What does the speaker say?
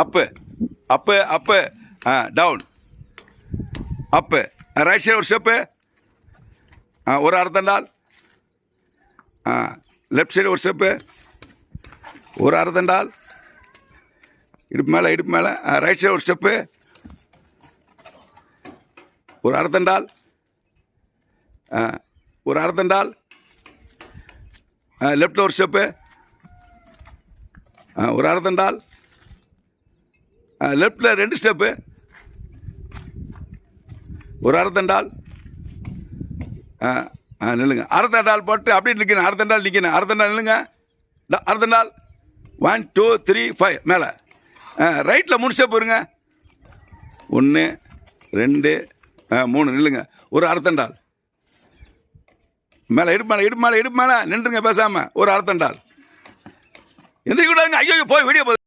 அப்பு அப்பு அப்பு down அப்பு right side ஒரு step ஒரு அரைத்தண்டால் left side ஒரு ஸ்டெப்பு ஒரு அரைத்தண்டால் இடுப்பு மேலே ரைட் சைடு ஒரு ஸ்டெப்பு ஒரு அரைத்தண்டால் ஒரு அரைத்தண்டால் லெஃப்டில் ஒரு ஸ்டெப்பு ஒரு அரைத்தண்டால் லெஃப்டில் 2 ஸ்டெப்பு ஒரு அரைத்தண்டால் நில்லுங்க அரைத்தண்டால் போட்டு அப்படியே நிற்கணும் அரைத்தண்டால் நிற்கணும் அரைத்தண்டால் நில்லுங்க அரைத்தண்டால் 1 2 3 5 மேலே ரைட்டில் 3 ஸ்டெப் வருங்க 1 2 3 நில்லுங்க ஒரு அரைத்தண்டால் மேலே இடுப்பு மேலே நின்றுங்க பேசாமல் ஒரு அரைத்தண்டால் எந்திரிக்க கூடாதுங்க ஐயோ போய் வெளியே போகுது